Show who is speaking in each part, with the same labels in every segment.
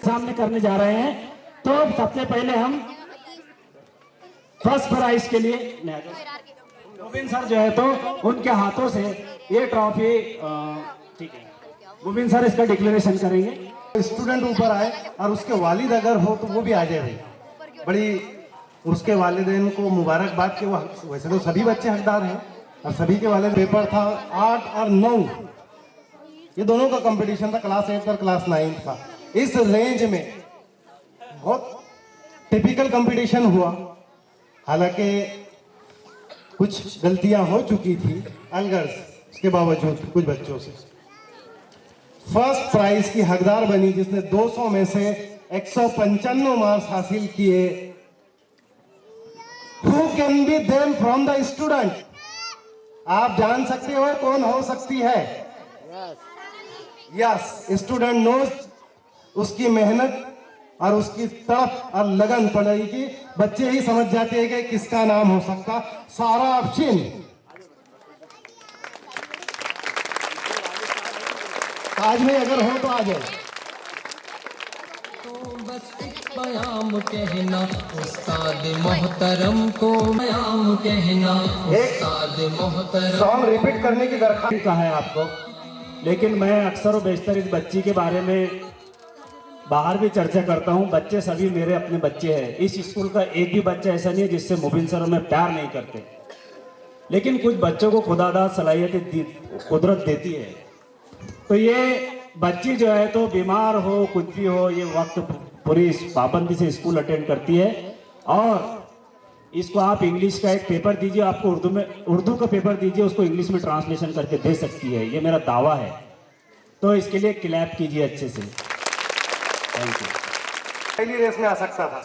Speaker 1: सामने करने जा रहे हैं। तो सबसे पहले हम फर्स्ट प्राइज के लिए मुबिन सर जो है तो उनके हाथों से ये ट्रॉफी, ठीक है, मुबिन सर इसका डिक्लेरेशन करेंगे।
Speaker 2: स्टूडेंट ऊपर आए और उसके वालिद अगर हो तो वो भी आ जाए भाई, बड़ी उसके वालिदैन को मुबारकबाद के। वो वैसे तो सभी बच्चे हकदार हैं और सभी के वालिद। पेपर था 8 और 9, ये दोनों का कंपटीशन था, क्लास 8 और क्लास 9 था। इस रेंज में बहुत टिपिकल कंपटीशन हुआ, हालांकि कुछ गलतियां हो चुकी थी अलगर्ज, उसके बावजूद कुछ बच्चों से फर्स्ट प्राइज की हकदार बनी, जिसने 200 में से 195 मार्क्स हासिल किए। Who can be them from the student? आप जान सकते हो कौन हो सकती है? यस, स्टूडेंट नोज, उसकी मेहनत और उसकी तड़प और लगन पढ़ाई की, बच्चे ही समझ जाते हैं कि किसका नाम हो सकता। सारा अफशीन आज में अगर हो तो आ जाए।
Speaker 3: तो बस एक बयाम कहना उस्ताद मोहतरम को, बयाम कहना उस्ताद मोहतरम।
Speaker 2: सॉन्ग रिपीट करने की दरख्वास्त
Speaker 1: कहा है आपको, लेकिन मैं अक्सर और बेशतर इस बच्ची के बारे में बाहर भी चर्चा करता हूं। बच्चे सभी मेरे अपने बच्चे हैं। इस स्कूल का एक भी बच्चा ऐसा नहीं है जिससे मुबिन सर हमें प्यार नहीं करते, लेकिन कुछ बच्चों को खुदादाद सलाहियत कुदरत देती है। तो ये बच्ची जो है तो बीमार हो कुछ भी हो, ये वक्त पूरी पाबंदी से स्कूल अटेंड करती है। और इसको आप इंग्लिश का एक पेपर दीजिए, आपको उर्दू का पेपर दीजिए, उसको इंग्लिश में ट्रांसलेशन करके दे सकती है, ये मेरा दावा है। तो इसके लिए क्लैप कीजिए अच्छे से। Thank you.
Speaker 2: पहली रेस में आ सकता था।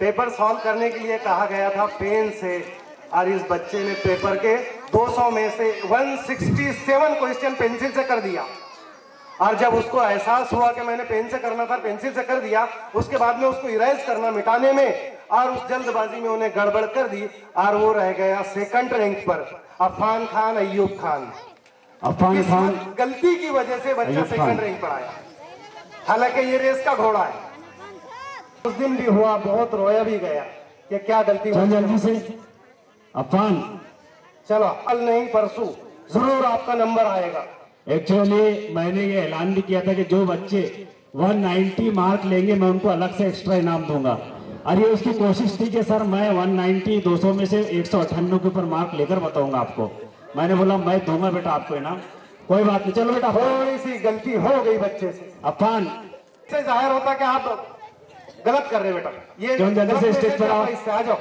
Speaker 2: पेपर सॉल्व करने के लिए कहा गया था पेन से, और इस बच्चे ने पेपर के 200 में से 167 क्वेश्चन पेंसिल से कर दिया। और जब उसको एहसास हुआ कि मैंने पेन से करना था, पेंसिल से कर दिया, उसके बाद में उसको इरेज करना, मिटाने में, और उस जल्दबाजी में उन्हें गड़बड़ कर दी और वो रह गया सेकंड रैंक पर। अफान खान, अय्यूब खान,
Speaker 1: अफान खान,
Speaker 2: गलती की वजह से बच्चा सेकंड रैंक पर आया। हालांकि ये रेस का घोड़ा है। उस दिन भी हुआ, बहुत रोया भी गया कि क्या गलती हुई।
Speaker 1: जल्दी से अफान,
Speaker 2: चलो कल नहीं परसों जरूर आपका नंबर आएगा।
Speaker 1: एक्चुअली मैंने ये ऐलान भी किया था कि जो बच्चे 190 मार्क लेंगे मैं उनको अलग से एक्स्ट्रा इनाम दूंगा। और ये उसकी कोशिश थी कि सर मैं 190 200 में से 198 के ऊपर मार्क लेकर बताऊंगा आपको। मैंने बोला मैं दूंगा बेटा आपको इनाम, कोई बात नहीं। चलो बेटा,
Speaker 2: थोड़ी सी गलती हो गई बच्चे से,
Speaker 1: अफान
Speaker 2: इससे जाहिर होता कि आप गलत कर रहे बेटा। ये
Speaker 1: जल्दी से स्टेज पर आओ।
Speaker 2: इससे आ जाओ।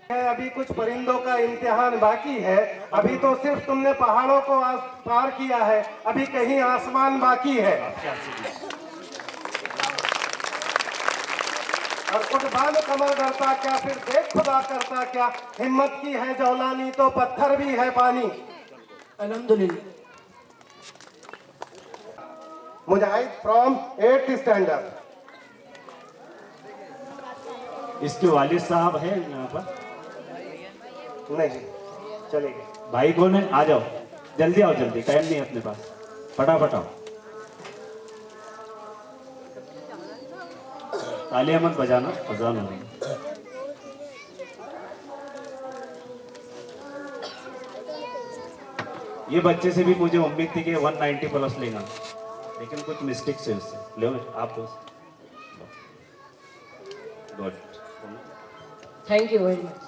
Speaker 2: अभी कुछ परिंदों का इम्तिहान बाकी है। अभी तो सिर्फ तुमने पहाड़ों को पार किया है, अभी कहीं आसमान बाकी है। और फुटबॉल कमर डरता क्या, फिर देख खुदा करता क्या, हिम्मत की है जौलानी तो पत्थर भी है पानी।
Speaker 1: अल्हम्दुलिल्लाह।
Speaker 2: मुजाहिद फ्रॉम 8th स्टैंडर्ड।
Speaker 1: इसके वालिद साहब हैं यहाँ पर?
Speaker 2: नहीं चलेगी।
Speaker 1: भाई कौन है? आ जाओ, जल्दी आओ, जल्दी, टाइम नहीं है अपने पास, फटाफट आओ। तालियां मत बजाना, अजान हो रही है। ये बच्चे से भी मुझे उम्मीद थी कि 190 प्लस लेगा, लेकिन कुछ मिस्टेक से उससे ले आप।
Speaker 4: Thank you very much.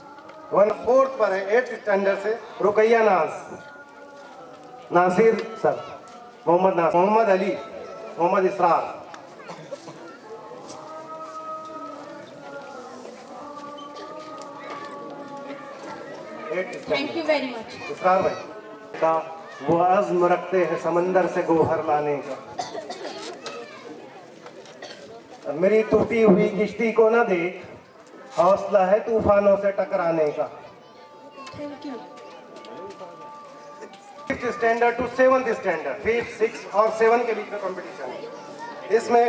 Speaker 2: 1/4 पर है 8th स्टैंडर्ड से Ruqaiya Naaz, Nasir sir, Mohammad Ali, Mohammad Israr.
Speaker 4: Thank you very much.
Speaker 2: Israr भाई का वो अज़्म रखते हैं समंदर से गोहर लाने का। मेरी टूटी हुई किश्ती को ना देख, हौसला है तूफानों से टकराने का।
Speaker 4: Thank you.
Speaker 2: 5th standard to 7th standard, 5, 6 और 7 के बीच में कंपटीशन है। इसमें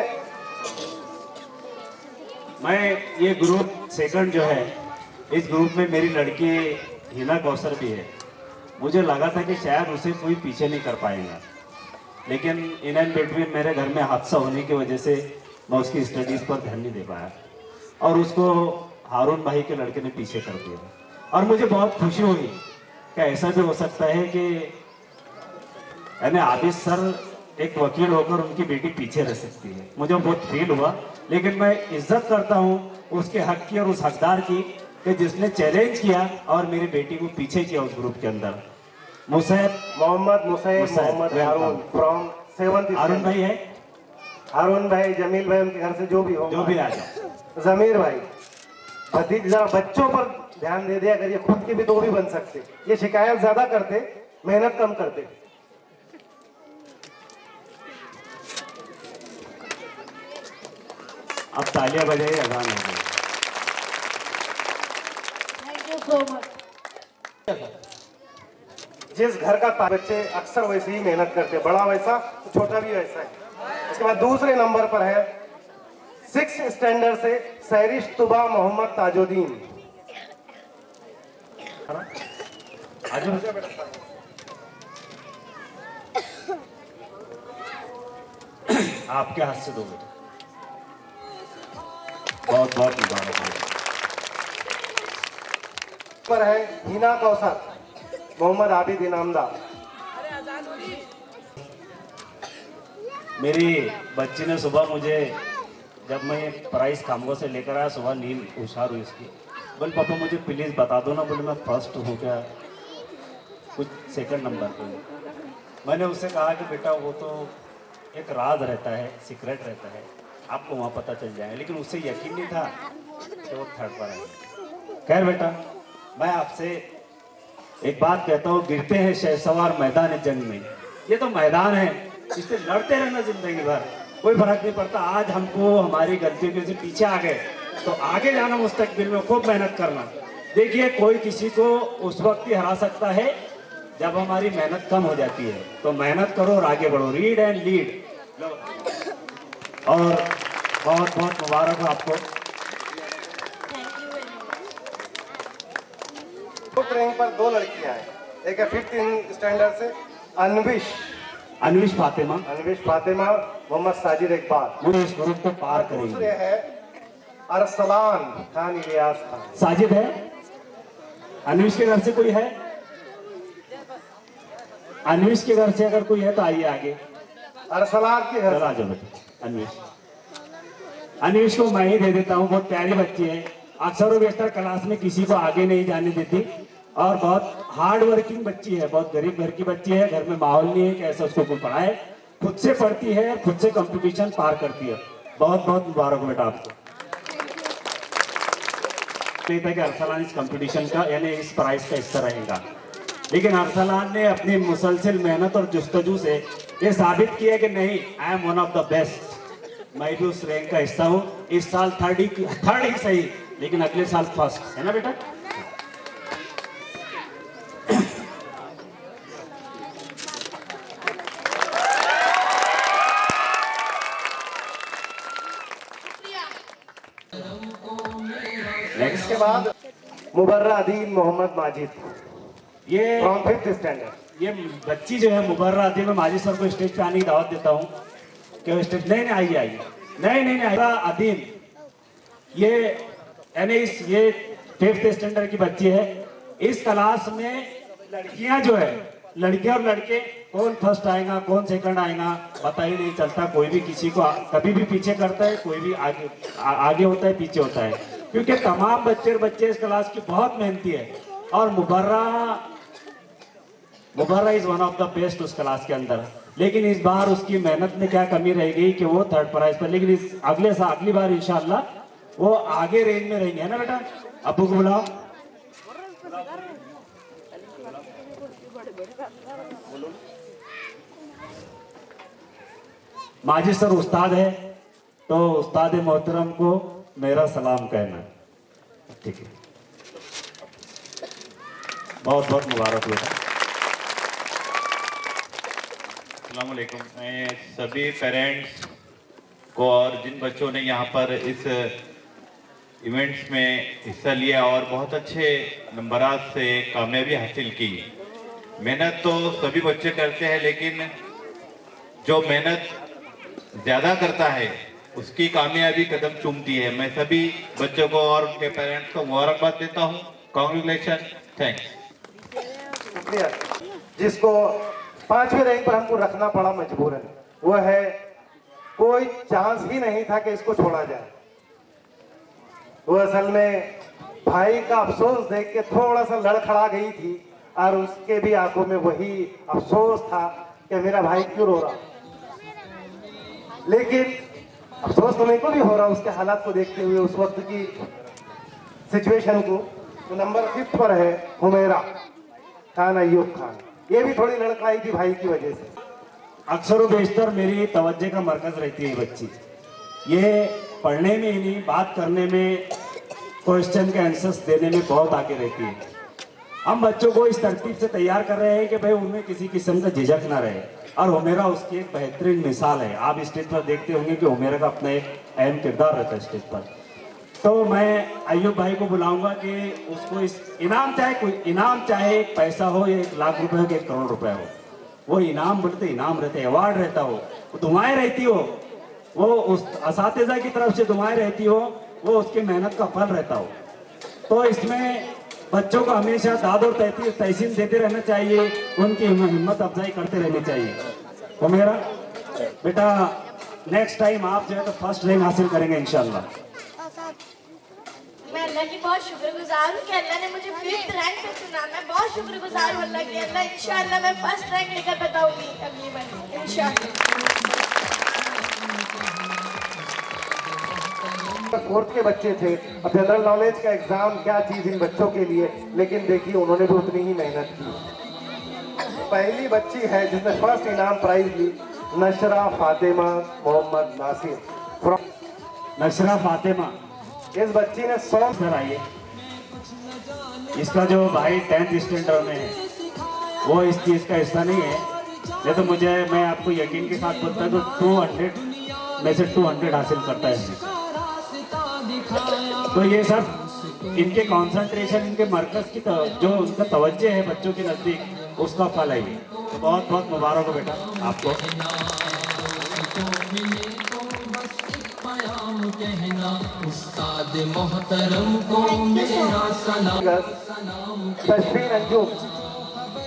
Speaker 1: मैं ये ग्रुप सेकंड जो है, इस ग्रुप में मेरी लड़की हिना कौसर भी है। मुझे लगा था कि शायद उसे कोई पीछे नहीं कर पाएगा, लेकिन इन एंड बिटवीन मेरे घर में हादसा होने की वजह से मैं उसकी स्टडीज़ पर ध्यान नहीं दे पाया और उसको हारून भाई के लड़के ने पीछे कर दिया। और मुझे बहुत खुशी हुई कि ऐसा भी हो सकता है कि यानी आबिद सर एक वकील होकर उनकी बेटी पीछे रह सकती है। मुझे बहुत फील हुआ, लेकिन मैं इज्जत करता हूँ उसके हक की और उस हकदार की कि जिसने चैलेंज किया और मेरी बेटी को पीछे किया उस ग्रुप के अंदर।
Speaker 2: मोहम्मद मुसैब मोहम्मद हारून फ्रॉम 7th
Speaker 1: हारून भाई है,
Speaker 2: हारून भाई, जमील भाई, उनके घर से जो भी हो,
Speaker 1: जो भी आ जाए।
Speaker 2: जमीर भाई, भतीजा बच्चों पर ध्यान दे दिया करिए, खुद के भी तो भी बन सकते। ये शिकायत ज्यादा करते, मेहनत कम करते।
Speaker 1: अब तालियां बजाइए, अजान हो गई।
Speaker 4: Thank you so much.
Speaker 2: जिस घर का बच्चे अक्सर वैसे ही मेहनत करते, बड़ा वैसा तो छोटा भी वैसा है। उसके बाद दूसरे नंबर पर है 6th स्टैंडर्ड से सैरिश तुबा मोहम्मद ताजुद्दीन।
Speaker 1: आपके हाथ से दो बेटा, बहुत बहुत मुबारक हो।
Speaker 2: पर है हिना कौसर मोहम्मद आबिद इनामदार।
Speaker 1: मेरी बच्ची ने सुबह मुझे, जब मैं प्राइस कामगो से लेकर आया, सुबह नींद होशियार हुई इसकी, बोले पापा मुझे प्लीज़ बता दो ना। बोले मैं फर्स्ट हूँ क्या, कुछ सेकंड नंबर पे। मैंने उससे कहा कि बेटा वो तो एक राज रहता है, सीक्रेट रहता है, आपको वहाँ पता चल जाए। लेकिन उससे यकीन नहीं था कि वो थर्ड पर है। खैर बेटा, मैं आपसे एक बात कहता हूँ, गिरते हैं शहसवार मैदान जंग में। ये तो मैदान है, इससे लड़ते रहना जिंदगी भर, कोई फर्क नहीं पड़ता। आज हमको हमारी गलतियों की वजह से पीछे आ गए तो आगे जाना, मुस्तकबिल में खूब मेहनत करना। देखिए, कोई किसी को उस वक्त ही हरा सकता है जब हमारी मेहनत कम हो जाती है। तो मेहनत करो और आगे बढ़ो, रीड एंड लीड। और बहुत बहुत मुबारक हो आपको।
Speaker 2: फुट रैंक पर 2 लड़कियां हैं। एक है 5th स्टैंडर्ड से
Speaker 1: अनविश फातिमा
Speaker 2: मोहम्मद साजिद इकबाल।
Speaker 1: मुझे इस ग्रुप को पार करेंगे।
Speaker 2: दूसरे है अरसलान खान इलियास खान।
Speaker 1: साजिद है, अनविश के घर से कोई है? अनविश के घर से अगर कोई है तो आइए आगे।
Speaker 2: अरसलान के घर
Speaker 1: चलो आ जाओ बेटा। अनविश को मैं ही दे देता हूँ, बहुत प्यारी बच्ची है, अक्सर बेशतर क्लास में किसी को आगे नहीं जाने देती और बहुत हार्ड वर्किंग बच्ची है। बहुत गरीब घर की बच्ची है, घर में माहौल नहीं है कि ऐसा उसको कोई पढ़ाए, खुद से पढ़ती है, खुद से कंपटीशन पार करती है। बहुत बहुत मुबारक बेटा आपको। नहीं था कि अरसलान इस कंपटीशन का यानी इस प्राइज का हिस्सा रहेगा, लेकिन अरसलान ने अपनी मुसलसल मेहनत और जुस्तजू से ये साबित किया कि नहीं, I am one of the best. मैं भी उस रैंक का हिस्सा हूँ। इस साल थर्ड ही सही, लेकिन अगले साल फर्स्ट, है ना बेटा?
Speaker 2: इसके बाद मुबर्रा अदीन मोहम्मद माजिद,
Speaker 1: ये
Speaker 2: फ्रॉम 5th स्टैंडर्ड।
Speaker 1: ये बच्ची जो है मुबर्रा अदीन, मैं माजिद सर को स्टेज पे आने की दावत देता हूँ कि वो स्टेज नहीं आइए नहीं अदीन, ये यानी ये 5th स्टैंडर्ड की बच्ची है। इस क्लास में लड़कियां जो है, लड़कियां और लड़के, कौन फर्स्ट आएगा कौन सेकंड आएगा पता ही नहीं चलता। कोई भी किसी को कभी भी पीछे करता है, कोई भी आगे होता है, पीछे होता है, क्योंकि तमाम बच्चे इस क्लास की बहुत मेहनती है। और Mubarra is one of the best उस क्लास के अंदर। लेकिन इस बार उसकी मेहनत में क्या कमी रह गई कि वो थर्ड प्राइज पर, लेकिन इस अगली बार इंशाल्लाह वो आगे रेंज में रहेंगे, है ना बेटा? अब्बू को बुलाओ। माजिद सर उस्ताद है, तो उस्ताद मोहतरम को मेरा सलाम कहना, ठीक है? बहुत बहुत मुबारक बेटा।
Speaker 5: अस्सलाम वालेकुम। मैं सभी पेरेंट्स को और जिन बच्चों ने यहाँ पर इस इवेंट्स में हिस्सा लिया और बहुत अच्छे नंबरात से कामयाबी हासिल की। मेहनत तो सभी बच्चे करते हैं, लेकिन जो मेहनत ज़्यादा करता है उसकी कामयाबी कदम चूमती है। मैं सभी बच्चों को और उनके पेरेंट्स को मुबारकबाद देता हूँ। Congratulation, thanks.
Speaker 2: शुक्रिया। जिसको 5वें रैंक पर हमको रखना पड़ा मजबूरन, वो है, कोई चांस ही नहीं था कि इसको छोड़ा जाए। वो असल में भाई का अफसोस देख के थोड़ा सा लड़खड़ा गई थी, और उसके भी आंखों में वही अफसोस था कि मेरा भाई क्यों रो रहा। लेकिन अफसोस तो मेरे को भी हो रहा उसके हालात को देखते हुए, उस वक्त की सिचुएशन को। तो नंबर 5 पर है हुमेरा खान अयूब खान। ये भी थोड़ी लड़खड़ाई थी भाई की वजह से।
Speaker 1: अक्सर व बेशतर मेरी तवज्जो का मरकज रहती है ये बच्ची। ये पढ़ने में ही नहीं, बात करने में, क्वेश्चन के आंसर्स देने में बहुत आगे रहती है। हम बच्चों को इस तरतीब से तैयार कर रहे हैं कि भाई उनमें किसी किस्म का झिझक ना रहे, और हुमेरा उसकी एक बेहतरीन मिसाल है। आप स्टेज पर देखते होंगे कि हुमेरा का अपना एक अहम किरदार रहता है स्टेज पर। तो मैं अयूब भाई को बुलाऊंगा कि उसको इस इनाम, चाहे कोई इनाम, चाहे एक पैसा हो या 1 लाख रुपए हो या 1 करोड़ रुपए हो, वो इनाम बोलते इनाम रहते, अवार्ड रहता हो, वो दुआएं रहती हो, वो उस असातिज़ा की तरफ से दुआएं रहती हो, वो उसकी मेहनत का फल रहता हो। तो इसमें बच्चों को हमेशा दाद और तहसीन देते रहना चाहिए, उनकी हिम्मत अफजाई करते रहनी चाहिए। तो मेरा बेटा नेक्स्ट टाइम आप जो है तो फर्स्ट रैंक हासिल करेंगे इंशाल्लाह।
Speaker 4: मैं अल्लाह की बहुत शुक्रगुजार हूँ कि अल्लाह ने मुझे 5th रैंक पे चुना। मैं बहुत शुक्रगुजार हूँ अल्लाह की। अल्लाह इंशाल्लाह मैं फर्स्ट रैंक लेकर बताऊंगी अगली बार इंशाल्लाह।
Speaker 2: 4th के बच्चे थे। अब जनरल नॉलेज का एग्जाम क्या चीज इन बच्चों के लिए, लेकिन देखिए उन्होंने भी उतनी ही मेहनत की। पहली बच्ची है जिसने फर्स्ट इनाम प्राइज ली, नशरा फातिमा मोहम्मद नासिर।
Speaker 1: नशरा फातिमा,
Speaker 2: इस बच्ची ने 100
Speaker 1: सर आइए। इसका जो भाई 10th स्टैंडर्ड में है वो इस चीज़ का हिस्सा नहीं है। ये तो मैं आपको यकीन के साथ बोलता हूँ तो 200 में से 200 हासिल करता है। तो ये सब इनके कंसंट्रेशन, इनके मरकज की जो उनका तवज्जो है बच्चों के नज़दीक, उसका फल है ये। तो बहुत बहुत मुबारक हो बेटा आपको।
Speaker 3: कहना उस्ताद मोहतरम को मेरा सलाम।
Speaker 2: तशफीन अंजुम।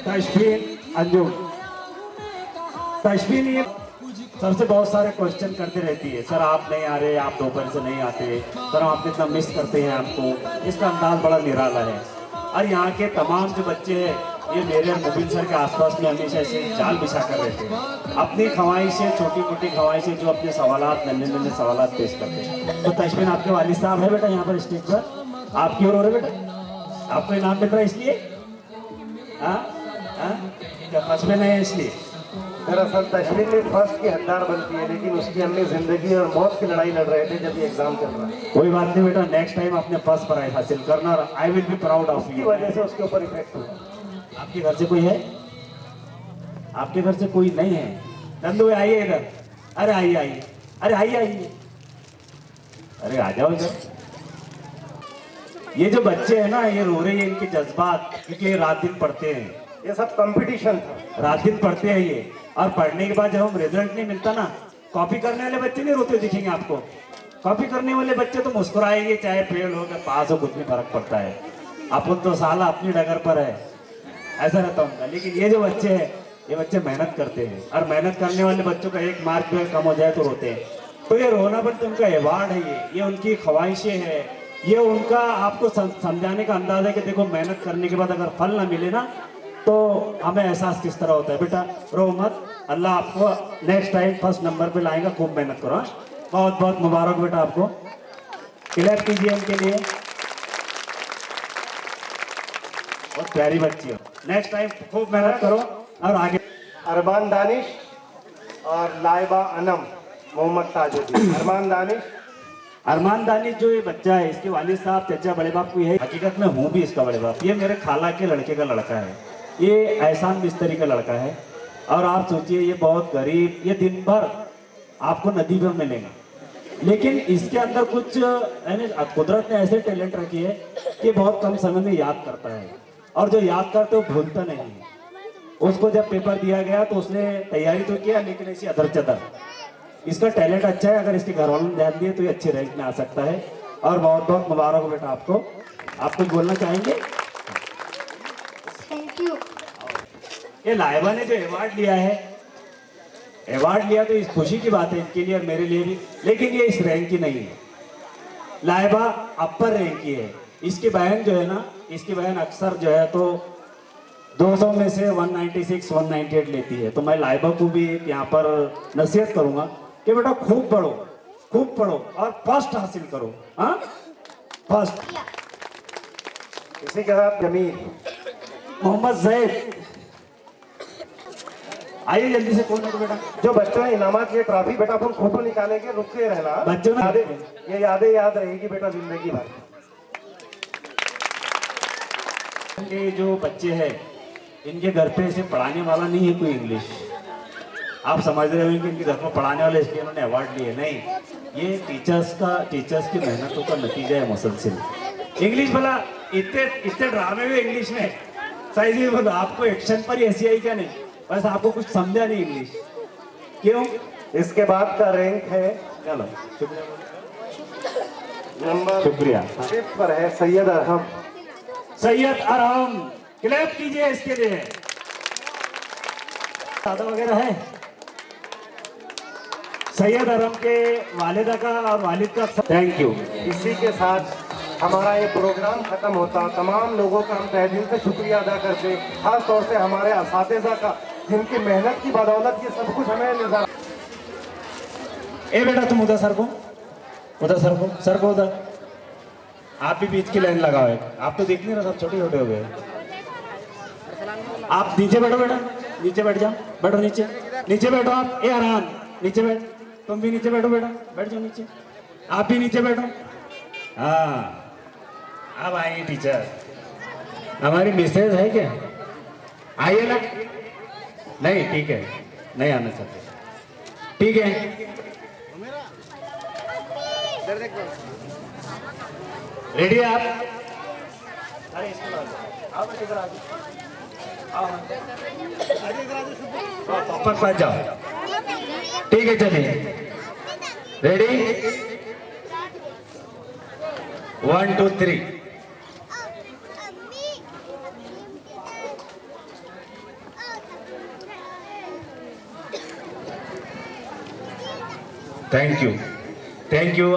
Speaker 1: तशफीन अंजुम, तशफीन ये सबसे बहुत सारे क्वेश्चन करते रहती है, सर आप नहीं आ रहे, आप दोपहर से नहीं आते, सर आप इतना मिस करते हैं आपको। इसका अंदाज बड़ा निराला है। और यहाँ के तमाम जो बच्चे हैं ये मेरे और मुबीन सर के आसपास में हमेशा ऐसे जाल बिछा कर रहते हैं। अपनी ख्वाहिशें, छोटी मोटी ख्वाहिशें, जो अपने सवालात, नन्हे नन्हे सवालात पेश करते हैं। तो तशफीन आपके वालिद साहब है बेटा यहाँ पर स्टेज पर, आपकी ओर हो रहे बेटा, आपको इनाम मिल रहा है इसलिए? क्या फसले नहीं है इसलिए?
Speaker 2: दरअसल तशफीन भी फर्स्ट की हकदार बनती है, लेकिन उसकी अम्मी जिंदगी और मौत की लड़ाई लड़ रहे थे जब ये एग्जाम चल रहा है।
Speaker 1: कोई बात नहीं बेटा, नेक्स्ट टाइम अपने फर्स्ट प्राइज हासिल करना, और I will be proud of
Speaker 2: इसकी
Speaker 1: यू।
Speaker 2: वजह से उसके ऊपर इफेक्ट हुआ।
Speaker 1: आपके घर से कोई है? आपके घर से कोई नहीं है? नंदू आइए इधर। अरे आइए आइए, अरे आइए आइए, अरे आ जाओ इधर। ये जो बच्चे हैं ना, ये रो रहे हैं, इनके जज्बात, क्योंकि ये रात दिन पढ़ते हैं,
Speaker 2: ये सब कंपटीशन था।
Speaker 1: रात दिन पढ़ते हैं ये, और पढ़ने के बाद जब हम रिजल्ट नहीं मिलता ना, कॉपी करने वाले बच्चे नहीं रोते दिखेंगे आपको। कॉपी करने वाले बच्चे तो मुस्कुराएंगे, चाहे फेल हो या पास हो, कुछ नहीं फर्क पड़ता है। अपन तो साला अपनी डगर पर है, ऐसा रहता उनका। लेकिन ये जो बच्चे हैं, ये बच्चे मेहनत करते हैं, और मेहनत करने वाले बच्चों का 1 मार्क जो है कम हो जाए तो रोते हैं। तो ये रोना बन तो उनका अवार्ड है, ये उनकी ख्वाहिशें हैं, ये उनका आपको समझाने का अंदाज है कि देखो मेहनत करने के बाद अगर फल ना मिले ना तो हमें एहसास किस तरह होता है। बेटा रो मत, अल्लाह आपको नेक्स्ट टाइम फर्स्ट नंबर पे लाएगा, खूब मेहनत करो। बहुत बहुत मुबारक बेटा आपको। क्लैप कीजिए इनके लिए, बहुत प्यारी बच्ची हो। नेक्स्ट टाइम खूब मेहनत करो और आगे।
Speaker 2: अरमान दानिश और लाइबा अनम मोहम्मद ताजुद्दीन।
Speaker 1: अरमान दानिश जो ये बच्चा है, इसके वालिद साहब चचा बड़े बाप को है, हकीकत में हूँ भी इसका बड़े बाप। ये मेरे खाला के लड़के का लड़का है, ये एहसान मिस्त्री का लड़का है। और आप सोचिए ये बहुत गरीब, ये दिन भर आपको नदी पर मिलेगा, लेकिन इसके अंदर कुछ यानी कुदरत ने ऐसे टैलेंट रखी है कि बहुत कम समय में याद करता है, और जो याद करते वो भूलता नहीं है। उसको जब पेपर दिया गया तो उसने तैयारी तो किया, लेकिन ऐसी अदर चदर इसका टैलेंट अच्छा है, अगर इसके घर वालों ने ध्यान दिए तो ये अच्छे रैंक में आ सकता है। और बहुत बहुत मुबारक हो बेटा आपको। आप कुछ बोलना चाहेंगे?
Speaker 4: Thank you.
Speaker 1: ये लाइबा ने जो अवार्ड लिया है, अवार्ड लिया तो इस खुशी की बात है इनके लिए और मेरे लिए भी, लेकिन ये इस रैंक की नहीं है। लाइबा अपर रैंक की है। इसकी बहन जो है ना, इसकी बहन अक्सर जो है तो 200 में से 196, 198 लेती है। तो मैं लाइबा को भी यहाँ पर नसीहत करूंगा कि बेटा खूब पढ़ो और फर्स्ट हासिल करो। हाँ, फर्स्ट।
Speaker 2: इसी के साथ जमील
Speaker 1: मोहम्मद जैद, आइए जल्दी से। कौन है बेटा?
Speaker 2: जो बच्चों ने इनामात की ट्रॉफी बेटा अपन फोटो निकालेंगे, रुक के रहना।
Speaker 1: बच्चों ने
Speaker 2: ये यादें याद रहेगी बेटा जिंदगी भर।
Speaker 1: के जो बच्चे हैं इनके घर पे ऐसे पढ़ाने वाला नहीं है कोई इंग्लिश। आप समझ रहे होंगे कि इनके घर पर पढ़ाने वाले इसलिए इन्होंने अवार्ड लिए, नहीं, ये टीचर्स की मेहनतों का नतीजा है मुसलसिल। इंग्लिश भला इतने ड्रामे हुए इंग्लिश में, सही से बोलो, आपको एक्शन पर ही ऐसी आई क्या? नहीं, बस आपको कुछ समझा नहीं इंग्लिश। क्यों?
Speaker 2: इसके बाद का रैंक है,
Speaker 1: चलो
Speaker 2: नंबर
Speaker 1: शुक्रिया।
Speaker 2: 5 पर है सैयद अरहम।
Speaker 1: सैयद अरहम, क्लैप कीजिए इसके लिए। दादा वगैरह है? सैयद अरहम के वालिदा का और वालिद का थैंक यू।
Speaker 2: इसी के साथ हमारा ये प्रोग्राम खत्म होता। तमाम लोगों का हम तहे दिल से शुक्रिया अदा करते, खास तौर से हमारे असातिज़ा का, जिनकी मेहनत की बदौलत ये सब कुछ हमें नजर।
Speaker 1: ए बेटा तुम उधर सर को उधर। आप भी बीच की लाइन लगाओ। आप तो दिख नहीं रहा, सब छोटे छोटे हो गए। आप नीचे बैठो बेटा, नीचे बैठ जाओ, बैठो नीचे बैठो आप। ए आराम, नीचे बैठ। तुम भी नीचे बैठो बेटा, बैठ जाओ नीचे। आप भी नीचे बैठो। हाँ, अब आएंगे टीचर। हमारी मिसेज है क्या? आइए ना। नहीं, ठीक है, नहीं आना चाहते, ठीक है। रेडी है आप? अरे इसको आओ बेटे, इधर आओ। ऊपर पास जाओ, ठीक है, चलिए। रेडी, 1 2 3। Thank you.